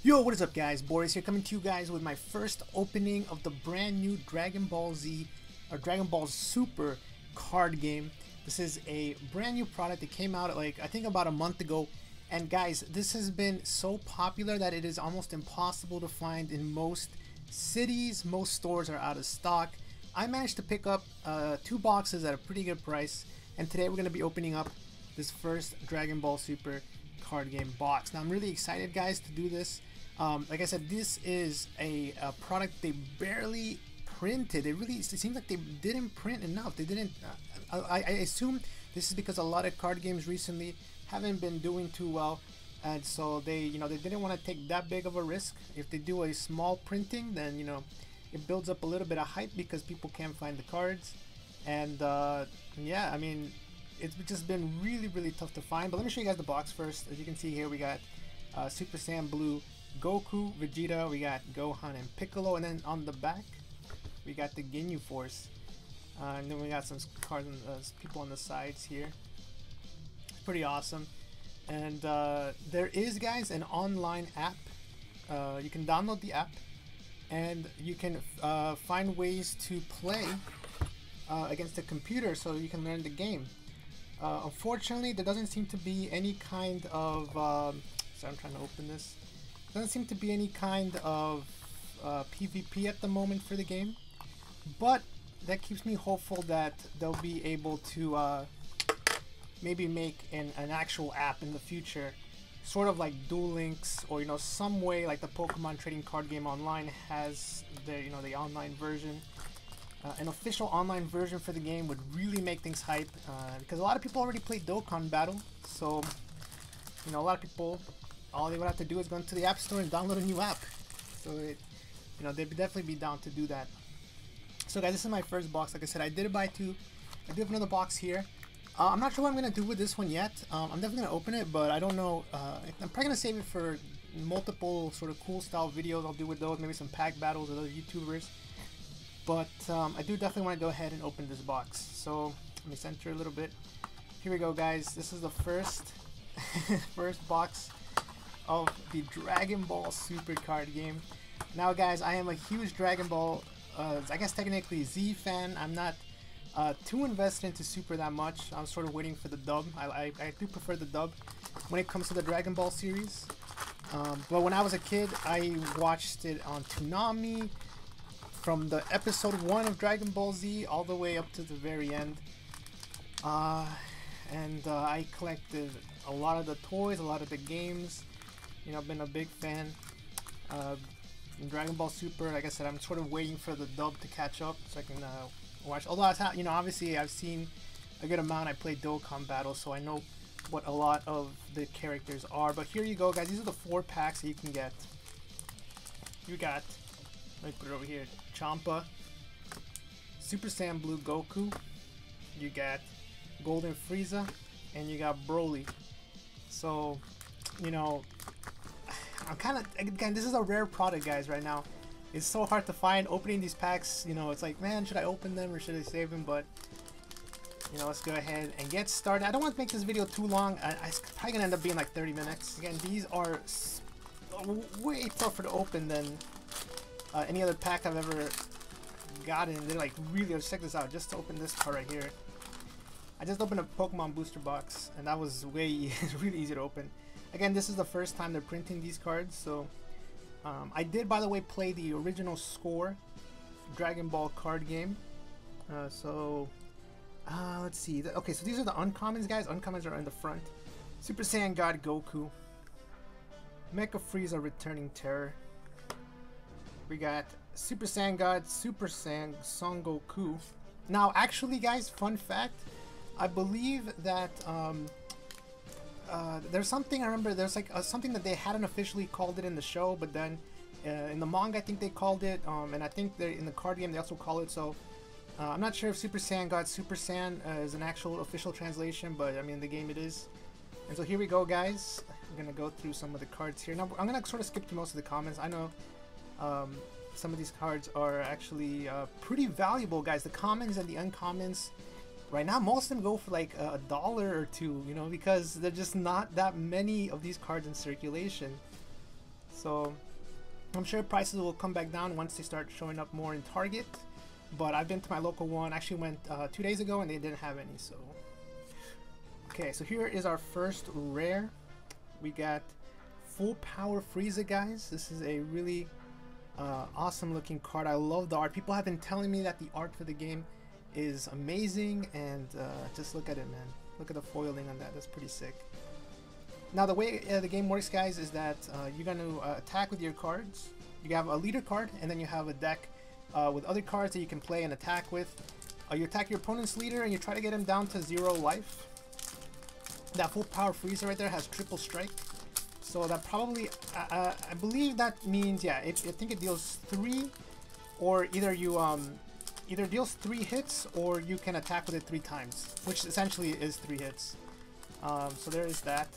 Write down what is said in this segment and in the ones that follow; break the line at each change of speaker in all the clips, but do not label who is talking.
Yo, what is up guys? Boris here, coming to you guys with my first opening of the brand new Dragon Ball Z or Dragon Ball Super card game. This is a brand new product that came out like I think about a month ago, and guys, this has been so popular that it is almost impossible to find in most cities. Most stores are out of stock. I managed to pick up 2 boxes at a pretty good price, and today we're going to be opening up this first Dragon Ball Super card game box. Now I'm really excited guys to do this. Like I said, this is a product they barely printed. It seems like they didn't print enough. They didn't. I assume this is because a lot of card games recently haven't been doing too well, and so they didn't want to take that big of a risk. If they do a small printing, then it builds up a little bit of hype because people can't find the cards, and yeah, I mean, it's just been really tough to find. But let me show you guys the box first. As you can see here, we got Super Saiyan Blue Goku, Vegeta, we got Gohan and Piccolo, and then on the back we got the Ginyu Force, and then we got some cards and people on the sides here. Pretty awesome. And there is, guys, an online app. You can download the app and you can find ways to play against the computer so you can learn the game. Unfortunately, there doesn't seem to be any kind of sorry, I'm trying to open this. Doesn't seem to be any kind of PvP at the moment for the game, but that keeps me hopeful that they'll be able to maybe make an actual app in the future, sort of like Duel Links, or some way like the Pokemon trading card game online has the online version. An official online version for the game would really make things hype, because a lot of people already play Dokkan Battle, so a lot of people, all they would have to do is go into the App Store and download a new app. So they'd definitely be down to do that. So guys, this is my first box. Like I said, I did buy 2. I do have another box here. I'm not sure what I'm gonna do with this one yet. I'm definitely gonna open it, but I don't know. I'm probably gonna save it for multiple sort of cool style videos I'll do with those. Maybe some pack battles with other YouTubers. But I do definitely want to go ahead and open this box. So let me center a little bit. Here we go, guys. This is the first first box of the Dragon Ball Super card game. Now guys, I am a huge Dragon Ball, I guess technically Z fan. I'm not too invested into Super that much. I'm sort of waiting for the dub. I do prefer the dub when it comes to the Dragon Ball series. But when I was a kid, I watched it on Toonami from the episode 1 of Dragon Ball Z all the way up to the very end. And I collected a lot of the toys, a lot of the games. I've been a big fan in Dragon Ball Super. Like I said, I'm sort of waiting for the dub to catch up so I can watch. Although obviously I've seen a good amount. I played Dokkan Battle, so I know what a lot of the characters are. But here you go, guys. These are the 4 packs that you can get. You got, let me put it over here, Champa, Super Saiyan Blue Goku, you got Golden Frieza, and you got Broly. So I'm kind of, again, this is a rare product, guys. Right now it's so hard to find. Opening these packs, it's like, man, should I open them or should I save them? But let's go ahead and get started. I don't want to make this video too long. It's probably gonna end up being like 30 minutes. Again, these are way tougher to open than any other pack I've ever gotten. They're like really, let's check this out. Just to open this card right here, I just opened a Pokemon booster box, and that was really easy to open. Again, this is the first time they're printing these cards, so I did, by the way, play the original Score Dragon Ball card game. Let's see. Okay, so these are the uncommons, guys. Uncommons are in the front. Super Saiyan God Goku, Mecha Frieza Returning Terror. We got Super Saiyan God, Super Saiyan Son Goku. Now, actually, guys, fun fact, I believe that there's something, I remember there's like something that they hadn't officially called it in the show, but then in the manga I think they called it, and I think in the card game they also call it. So I'm not sure if Super Saiyan God Super Saiyan is an actual official translation, but I mean in the game it is. And so here we go, guys. I'm gonna go through some of the cards here. Now I'm gonna sort of skip through most of the comments. I know some of these cards are actually pretty valuable, guys. The commons and the uncommons right now, most of them go for like $1 or $2, because there's just not that many of these cards in circulation. So I'm sure prices will come back down once they start showing up more in Target. But I've been to my local one. Actually went 2 days ago and they didn't have any. So okay, so here is our first rare. We got full power Frieza, guys. This is a really awesome looking card. I love the art. People have been telling me that the art for the game is amazing, and just look at it, man. Look at the foiling on that. That's pretty sick. Now the way the game works, guys, is that you're going to attack with your cards. You have a leader card, and then you have a deck with other cards that you can play and attack with. You attack your opponent's leader and you try to get him down to 0 life. That full power Frieza right there has triple strike. So that probably, I believe that means, yeah, I think it deals 3, or either you either deals 3 hits or you can attack with it 3 times, which essentially is 3 hits. So there is that.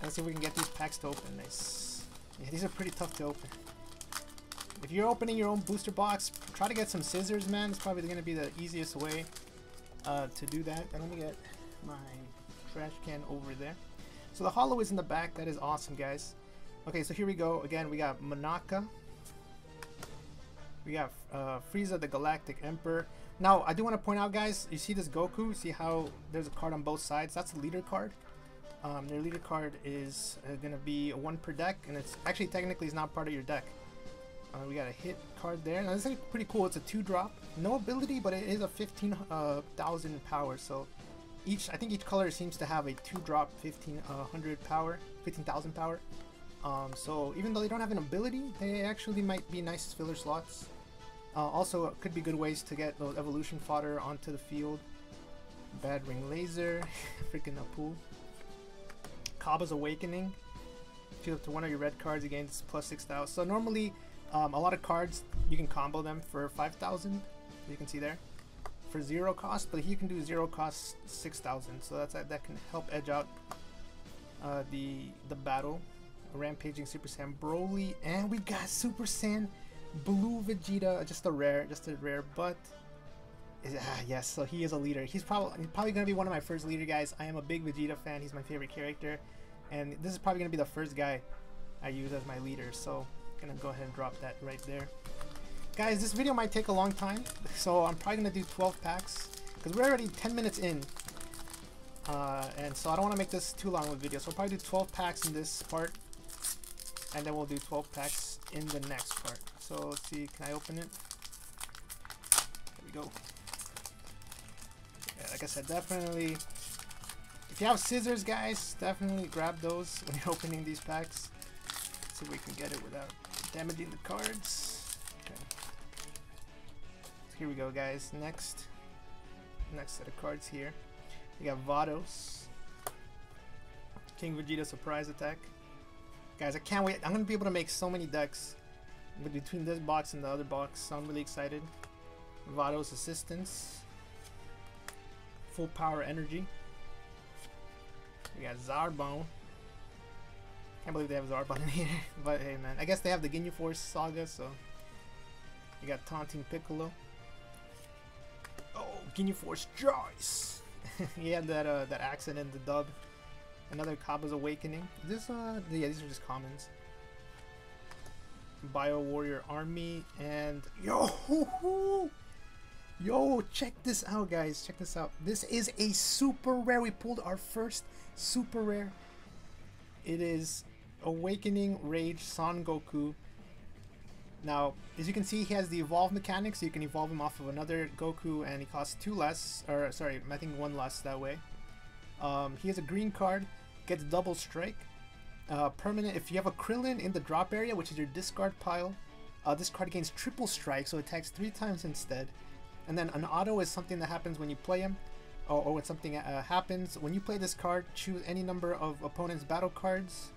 Let's see if we can get these packs to open. Nice. Yeah, these are pretty tough to open. If you're opening your own booster box, try to get some scissors, man. It's probably going to be the easiest way to do that. And let me get my trash can over there. So the holo is in the back. That is awesome, guys. Okay, so here we go. Again, we got Monaka. We got Frieza, the Galactic Emperor. Now, I do want to point out, guys, you see this Goku? See how there's a card on both sides? That's a leader card. Their leader card is going to be a 1 per deck, and it's actually technically is not part of your deck. We got a hit card there. Now, this is pretty cool. It's a 2-drop. No ability, but it is a 15,000 power, so I think each color seems to have a 2-drop 15,000 power. So even though they don't have an ability, they actually might be nice filler slots. Also, it could be good ways to get those evolution fodder onto the field. Bad Ring Laser, freaking Apu. Kaba's Awakening. Choose up to 1 of your red cards against plus 6,000. So normally, a lot of cards you can combo them for 5,000. You can see there. For 0 cost, but he can do 0 cost 6,000, so that can help edge out the battle. Rampaging Super Saiyan Broly, and we got Super Saiyan Blue Vegeta, just a rare, but yes, so he is a leader. He's probably gonna be one of my first leader guys. I am a big Vegeta fan. He's my favorite character, and this is probably gonna be the first guy I use as my leader. So I'm gonna go ahead and drop that right there. Guys, this video might take a long time, so I'm probably going to do 12 packs, because we're already 10 minutes in, and so I don't want to make this too long of a video, so I'll probably do 12 packs in this part, and then we'll do 12 packs in the next part. So let's see, can I open it? There we go. Yeah, like I said, definitely, if you have scissors, guys, definitely grab those when you're opening these packs. Let's see if we can get it without damaging the cards. Okay. Here we go, guys. Next set of cards here. We got Vados, King Vegeta Surprise Attack. Guys, I can't wait. I'm gonna be able to make so many decks between this box and the other box, so I'm really excited. Vados Assistance, Full Power Energy. We got Zarbon. Can't believe they have Zarbon in here, but hey, man. I guess they have the Ginyu Force Saga, so you got Taunting Piccolo. Oh, Ginyu Force Joyce. He had that accent in the dub. Another Kaba's Awakening. This yeah, these are just commons. Bio Warrior Army, and yo, check this out, guys. Check this out. This is a super rare. We pulled our first super rare. It is Awakening Rage Son Goku. Now, as you can see, he has the evolve mechanic, so you can evolve him off of another Goku, and he costs 2 less, or sorry, I think 1 less that way. He has a green card, gets double strike. Permanent, if you have a Krillin in the drop area, which is your discard pile, this card gains triple strike, so it attacks 3 times instead. And then an auto is something that happens when you play him, or when something happens. When you play this card, choose any number of opponent's battle cards,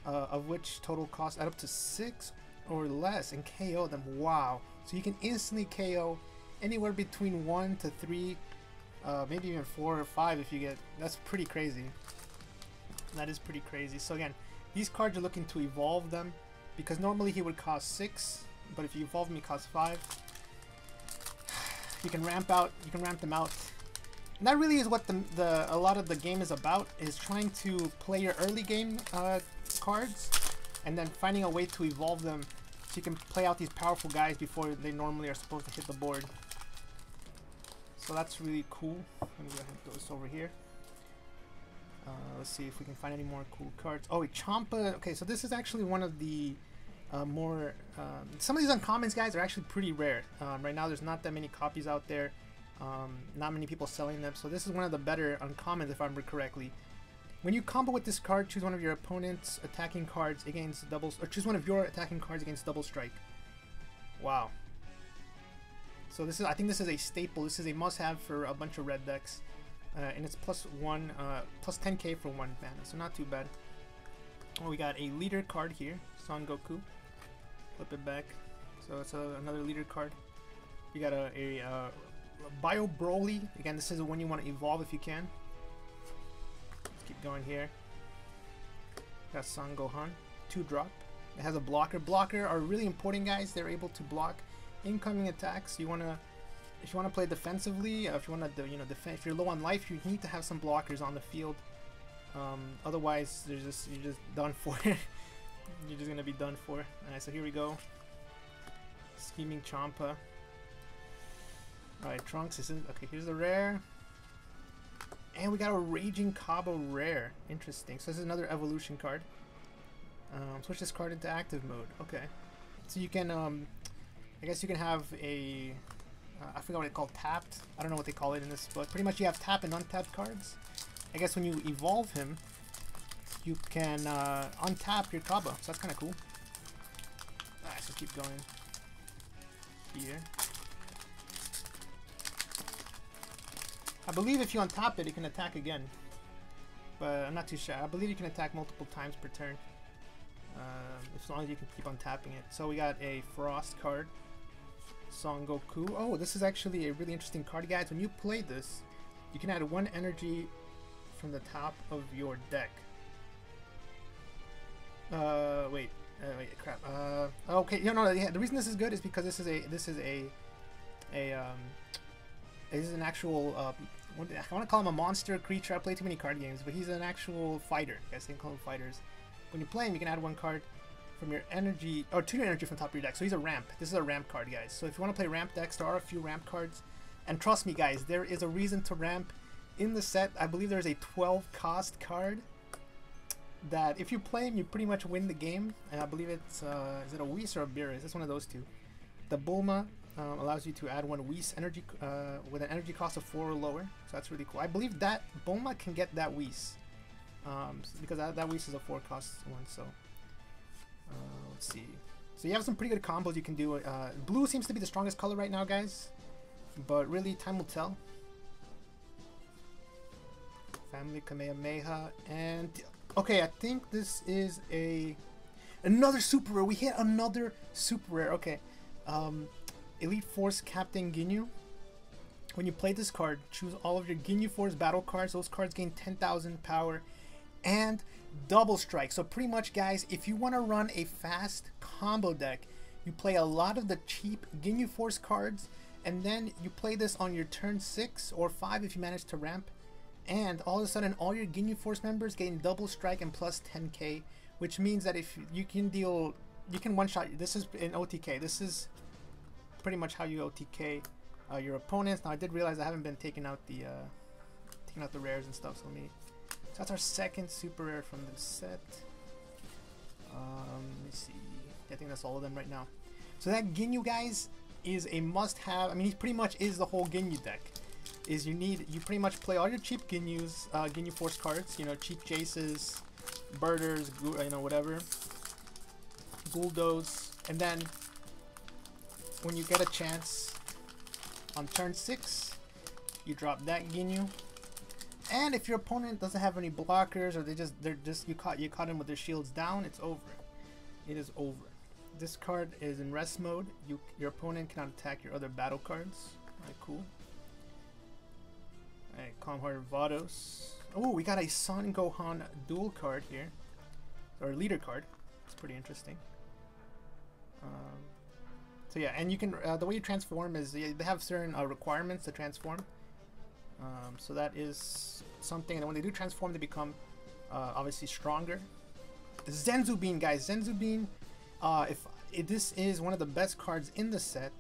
of which total cost add up to 6 or less, and KO them. Wow. So you can instantly KO anywhere between 1 to 3, maybe even 4 or 5 if you get. That's pretty crazy. That is pretty crazy. So again, these cards are looking to evolve them, because normally he would cost 6, but if you evolve him, he costs 5. You can ramp them out. And that really is what a lot of the game is about, is trying to play your early game cards and then finding a way to evolve them so you can play out these powerful guys before they normally are supposed to hit the board. So that's really cool. Let me go ahead and throw this over here. Let's see if we can find any more cool cards. Oh, wait, Champa. Okay, so this is actually one of the more... some of these uncommons, guys, are actually pretty rare. Right now, there's not that many copies out there. Not many people selling them. So this is one of the better uncommons, if I remember correctly. When you combo with this card, choose one of your opponent's attacking cards against doubles... Or choose one of your attacking cards against double strike. Wow. So this is, I think this is a staple. This is a must-have for a bunch of red decks. And it's plus 10k for 1 mana, so not too bad. Well, we got a leader card here, Son Goku. Flip it back, so it's another leader card. We got a Bio Broly. Again, this is the one you want to evolve if you can. Let's keep going here. Got Son Gohan, 2-drop. It has a blocker. Blocker are really important, guys. They're able to block incoming attacks. If you want to play defensively, if you want to, defend, if you're low on life, you need to have some blockers on the field. Otherwise, you're just done for. You're just gonna be done for. Alright, so here we go. Scheming Champa. Alright, Trunks. Okay, here's the rare, and we got a Raging Cabo rare. Interesting. So this is another evolution card. Switch this card into active mode. Okay, so you can, I guess you can have a. I forgot what it's called, tapped. I don't know what they call it in this, but pretty much you have tap and untapped cards. I guess when you evolve him, you can untap your Kaba, so that's kind of cool. Alright, so keep going here. I believe if you untap it, it can attack again, but I'm not too sure. I believe you can attack multiple times per turn, as long as you can keep untapping it. So we got a Frost card. Son Goku. Oh, this is actually a really interesting card, guys. When you play this, you can add 1 energy from the top of your deck. Wait, crap. Okay, no, yeah, the reason this is good is because this is an actual. I want to call him a monster creature. I play too many card games, but he's an actual fighter. I guess they can call them fighters. When you play him, you can add 1 card from your energy, or 2 energy from top of your deck. So he's a ramp. This is a ramp card, guys. So if you want to play ramp decks, there are a few ramp cards, and trust me, guys, there is a reason to ramp in the set. I believe there's a 12 cost card that if you play him, you pretty much win the game. And I believe it's is it a Whis or a Beerus? It's one of those two. The Bulma allows you to add 1 Whis energy with an energy cost of 4 or lower. So that's really cool. I believe that Bulma can get that Whis because that Whis is a 4 cost one. So. Let's see. So you have some pretty good combos you can do. Blue seems to be the strongest color right now, guys, but really time will tell. Family Kamehameha, and okay, I think this is another super rare. We hit another super rare. Okay, Elite Force Captain Ginyu. When you play this card, choose all of your Ginyu Force battle cards. Those cards gain 10,000 power and double strike. So pretty much, guys, if you want to run a fast combo deck, you play a lot of the cheap Ginyu Force cards, and then you play this on your turn 6 or 5 if you manage to ramp, and all of a sudden all your Ginyu Force members gain double strike and plus 10k, which means that if you can one-shot. This is in OTK. This is pretty much how you OTK your opponents. Now I did realize I haven't been taking out the rares and stuff, so let me. So that's our second super rare from the set. Let me see. I think that's all of them right now. So that Ginyu, guys, is a must-have. I mean, he pretty much is the whole Ginyu deck. You pretty much play all your cheap Ginyus, Ginyu Force cards. Cheap Jaces, Birders, whatever. Guldos, and then when you get a chance on turn 6, you drop that Ginyu. And if your opponent doesn't have any blockers, or you caught him with their shields down, it's over. It is over. This card is in rest mode. Your opponent cannot attack your other battle cards. Alright, cool. Alright, Calm-Hearted Vados. Oh, we got a Son Gohan dual card here, or leader card. It's pretty interesting. So yeah, and you can the way you transform is they have certain requirements to transform. So that is something, and when they do transform, they become obviously stronger. Zenzu Bean, guys. Zenzu Bean, if this is one of the best cards in the set.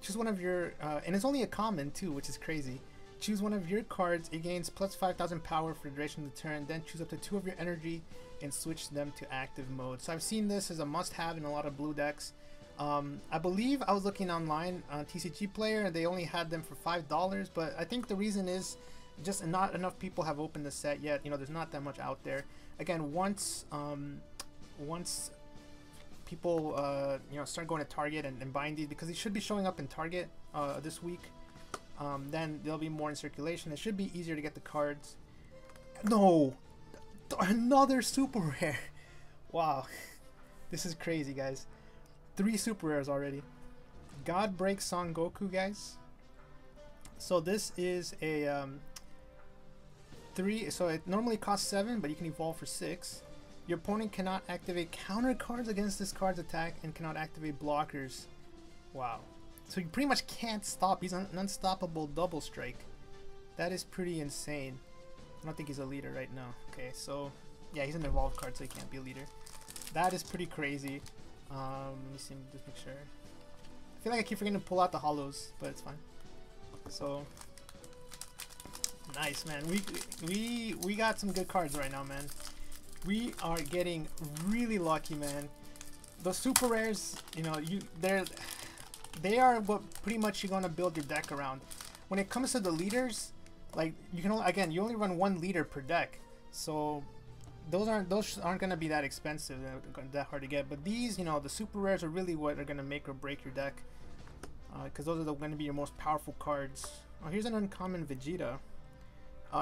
Choose one of your, and it's only a common too, which is crazy. Choose one of your cards. It gains plus 5,000 power for the duration of the turn. Then choose up to 2 of your energy and switch them to active mode. So I've seen this as a must-have in a lot of blue decks. I believe I was looking online on TCG Player and they only had them for $5, but I think the reason is just not enough people have opened the set yet. You know, there's not that much out there. Again, once people you know, start going to Target and buying these, because they should be showing up in Target this week, then there'll be more in circulation. It should be easier to get the cards. No, another super rare. Wow, this is crazy, guys. 3 super rares already. God Break Son Goku, guys. So this is a 3, so it normally costs 7, but you can evolve for 6. Your opponent cannot activate counter cards against this card's attack and cannot activate blockers. Wow. So you pretty much can't stop. He's an unstoppable double strike. That is pretty insane. I don't think he's a leader right now. Okay, so yeah, he's an evolved card, so he can't be a leader. That is pretty crazy. Let me see, just make sure. I feel like I keep forgetting to pull out the hollows, but it's fine. So nice, man. We got some good cards right now, man. We are getting really lucky, man. The super rares, you know, they are what pretty much you're gonna build your deck around. When it comes to the leaders, like you can only, again, you only run 1 leader per deck, so those aren't gonna be that expensive, that hard to get. But these, you know, the super rares are really what are gonna make or break your deck, because those are gonna be your most powerful cards. Oh, here's an uncommon Vegeta.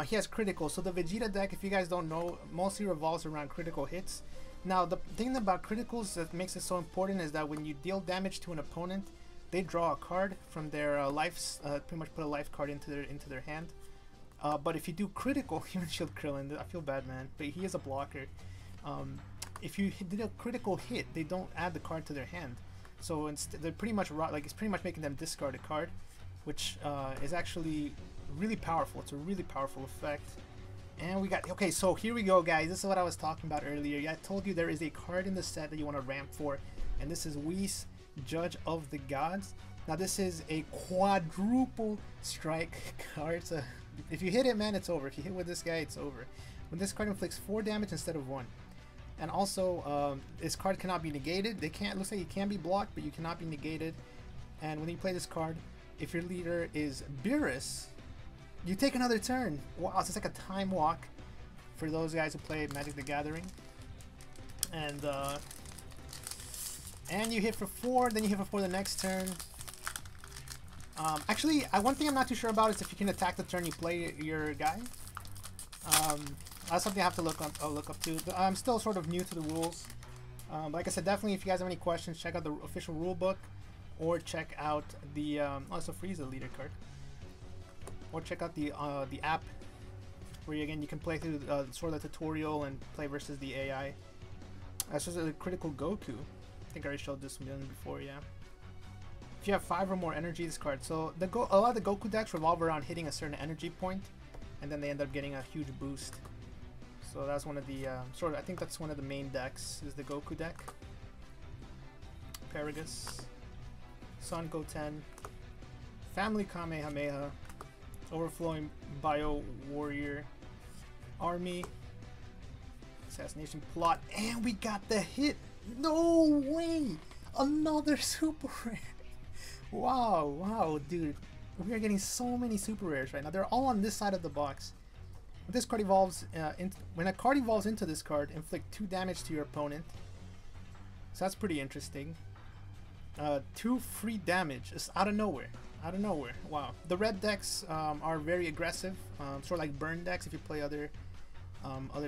He has critical, so the Vegeta deck, if you guys don't know, mostly revolves around critical hits. Now, the thing about criticals that makes it so important is that when you deal damage to an opponent, they draw a card from their lives, pretty much put a life card into their hand. But if you do critical, even Shield Krillin, I feel bad, man, but he is a blocker. If you did a critical hit, they don't add the card to their hand, so they're pretty much like it's pretty much making them discard a card, which is actually really powerful. It's a really powerful effect. And we got, okay, so here we go, guys. This is what I was talking about earlier. I told you there is a card in the set that you want to ramp for, and this is Whis, Judge of the Gods. Now this is a quadruple strike card, so if you hit it, man, it's over. If you hit with this guy, it's over. When this card inflicts 4 damage instead of 1. And also, this card cannot be negated. Looks like it can be blocked, but you cannot be negated. And when you play this card, if your leader is Beerus, you take another turn. Wow, so it's like a time walk for those guys who play Magic the Gathering. And you hit for 4, then you hit for 4 the next turn. Actually, one thing I'm not too sure about is if you can attack the turn you play your guy. That's something I have to look up too. I'm still sort of new to the rules. Like I said, definitely if you guys have any questions, check out the official rule book, or check out the also Frieza leader card, or check out the app, where you can play through sort of the tutorial and play versus the AI. That's just a critical Goku. I think I already showed this one before, yeah. If you have 5 or more energy, this card. So a lot of the Goku decks revolve around hitting a certain energy point, and then they end up getting a huge boost. So that's one of the I think that's one of the main decks, is the Goku deck. Paragus, Son Goten, Family Kamehameha, Overflowing Bio Warrior, Army, Assassination Plot, and we got the hit! No way! Another super rare! Wow, dude. We are getting so many super rares right now. They're all on this side of the box. When this card evolves, when a card evolves into this card, inflict 2 damage to your opponent. So that's pretty interesting. 2 free damage, just out of nowhere. Wow. The red decks are very aggressive, sort of like burn decks if you play other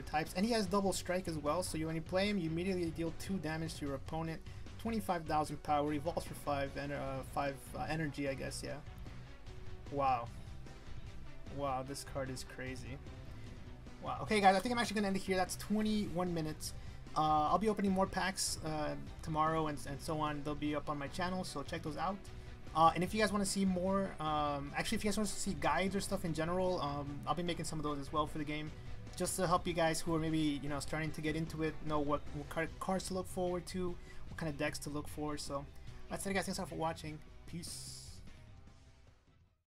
types. And he has double strike as well, so when you play him, you immediately deal 2 damage to your opponent. 25,000 power, evolves for 5 and 5 energy, I guess. Yeah. Wow, this card is crazy. Wow. Okay, guys, I think I'm actually gonna end it here. That's 21 minutes. I'll be opening more packs tomorrow and so on. They'll be up on my channel, so check those out. And if you guys want to see more, actually, if you guys want to see guides or stuff in general, I'll be making some of those as well for the game. just to help you guys who are maybe, you know, starting to get into it, know what kind of cards to look forward to, what kind of decks to look for. So that's it, guys. Thanks a lot for watching. Peace.